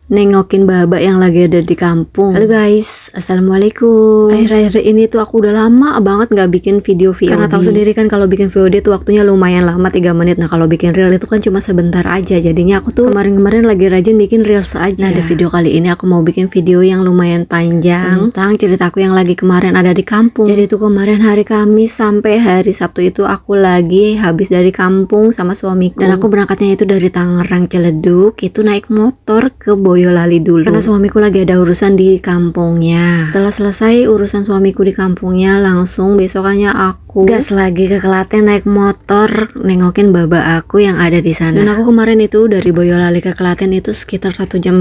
nengokin babak yang lagi ada di kampung. Halo guys, assalamualaikum. Akhir-akhir ini tuh aku udah lama banget nggak bikin video VOD. Karena tahu sendiri kan kalau bikin VOD tuh waktunya lumayan lama, 3 menit. Nah kalau bikin reel itu kan cuma sebentar aja. Jadinya aku tuh kemarin lagi rajin bikin reels aja. Nah di video kali ini aku mau bikin video yang lumayan panjang tentang ceritaku yang lagi kemarin ada di kampung. Jadi tuh kemarin hari Kamis sampai hari Sabtu itu aku lagi habis dari kampung sama suamiku. Dan aku berangkatnya itu dari Tangerang Ciledug, itu naik motor ke Boyolali dulu karena suamiku lagi ada urusan di kampungnya. Setelah selesai urusan suamiku di kampungnya, langsung besokannya aku gas lagi ke Klaten naik motor nengokin babak aku yang ada di sana. Dan aku kemarin itu dari Boyolali ke Klaten itu sekitar 1,5 jam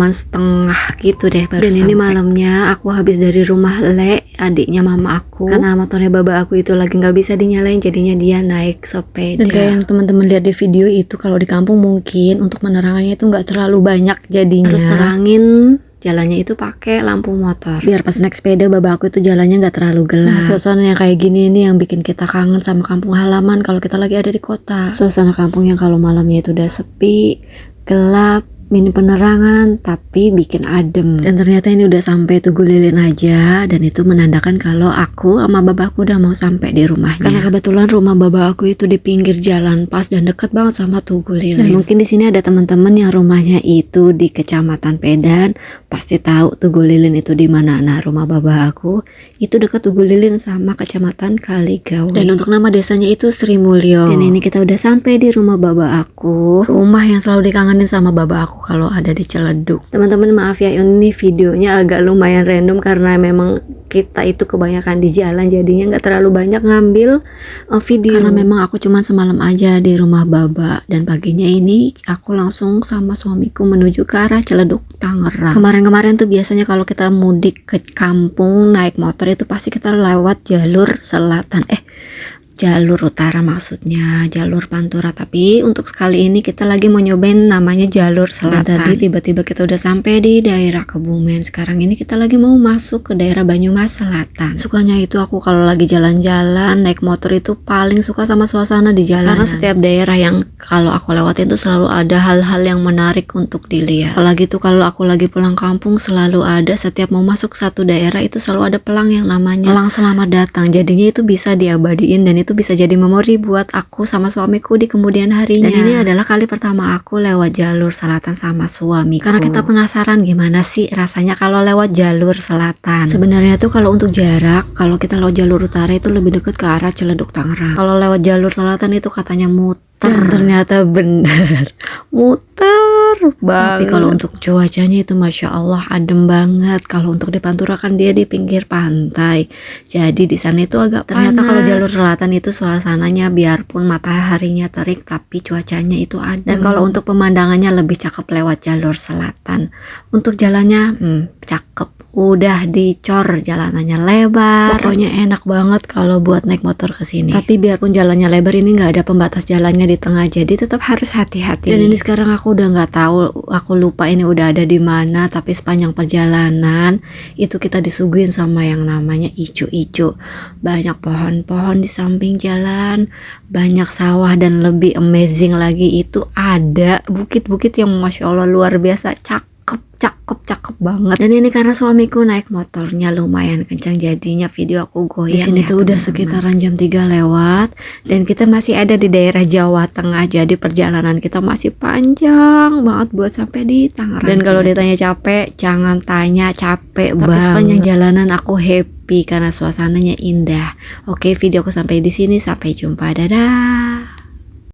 gitu deh baru. Dan sampai. Ini malamnya aku habis dari rumah Le, adiknya mama aku, karena motornya babak aku itu lagi nggak bisa dinyalain, jadinya dia naik sepeda. Dan kayak yang teman-teman lihat di video itu, kalau di kampung mungkin untuk penerangannya itu nggak terlalu banyak jadinya. Terus terangin jalannya itu pakai lampu motor biar pas naik sepeda babak aku itu jalannya nggak terlalu gelap. Nah, suasana yang kayak gini ini yang bikin kita kangen sama kampung halaman kalau kita lagi ada di kota. Suasana kampung yang kalau malamnya itu udah sepi, gelap, minim penerangan, tapi bikin adem. Dan ternyata ini udah sampai Tugu Lilin aja, dan itu menandakan kalau aku sama babakku udah mau sampai di rumahnya. Karena kebetulan rumah babak aku itu di pinggir jalan pas dan deket banget sama Tugu Lilin. Dan mungkin di sini ada teman-teman yang rumahnya itu di Kecamatan Pedan, pasti tahu Tugu Lilin itu di mana. Nah, rumah babak aku itu dekat Tugu Lilin sama Kecamatan Kaligawe. Dan untuk nama desanya itu Sri Mulyo. Dan ini kita udah sampai di rumah babak aku, rumah yang selalu dikangenin sama babak aku kalau ada di Ciledug. Teman-teman maaf ya, ini videonya agak lumayan random karena memang kita itu kebanyakan di jalan, jadinya nggak terlalu banyak ngambil video. Karena memang aku cuman semalam aja di rumah babak, dan paginya ini aku langsung sama suamiku menuju ke arah Ciledug, Tangerang. Kemarin-kemarin tuh biasanya kalau kita mudik ke kampung naik motor itu pasti kita lewat jalur selatan, jalur utara maksudnya, jalur Pantura. Tapi untuk sekali ini kita lagi mau nyobain namanya jalur selatan. Tadi tiba-tiba kita udah sampai di daerah Kebumen. Sekarang ini kita lagi mau masuk ke daerah Banyumas Selatan. Sukanya itu aku kalau lagi jalan-jalan naik motor itu paling suka sama suasana di jalan. Karena setiap daerah yang kalau aku lewatin tuh selalu ada hal-hal yang menarik untuk dilihat. Apalagi tuh kalau aku lagi pulang kampung selalu ada, setiap mau masuk satu daerah itu selalu ada pelang yang namanya pelang selamat datang. Jadinya itu bisa diabadiin dan itu bisa jadi memori buat aku sama suamiku di kemudian harinya. Dan ini adalah kali pertama aku lewat jalur selatan sama suamiku. Karena kita penasaran gimana sih rasanya kalau lewat jalur selatan. Sebenarnya tuh kalau untuk jarak, kalau kita lewat jalur utara itu lebih dekat ke arah Ciledug Tangerang. Kalau lewat jalur selatan itu katanya muter. Dan ternyata bener muter banget. Tapi kalau untuk cuacanya itu masya Allah adem banget. Kalau untuk di Pantura kan dia di pinggir pantai, jadi di sana itu agak ternyata panas. Kalau jalur selatan itu suasananya biarpun mataharinya terik tapi cuacanya itu adem. Dan kalau untuk pemandangannya lebih cakep lewat jalur selatan. Untuk jalannya cakep, udah dicor, jalanannya lebar, pokoknya enak banget kalau buat naik motor ke sini. Tapi biarpun jalannya lebar, ini nggak ada pembatas jalannya di tengah, jadi tetap harus hati-hati. Dan ini sekarang aku udah nggak tahu, aku lupa ini udah ada di mana. Tapi sepanjang perjalanan itu kita disuguhin sama yang namanya ijo-ijo, banyak pohon-pohon di samping jalan, banyak sawah, dan lebih amazing lagi itu ada bukit-bukit yang masya Allah luar biasa cakep banget. Dan ini karena suamiku naik motornya lumayan kencang, jadinya video aku goyang. Di sini tuh udah sekitaran jam 3 lewat dan kita masih ada di daerah Jawa Tengah. Jadi perjalanan kita masih panjang banget buat sampai di Tangerang. Dan kalau ditanya capek, jangan tanya, capek banget. Tapi sepanjang jalanan aku happy karena suasananya indah. Oke, video aku sampai di sini, sampai jumpa, dadah.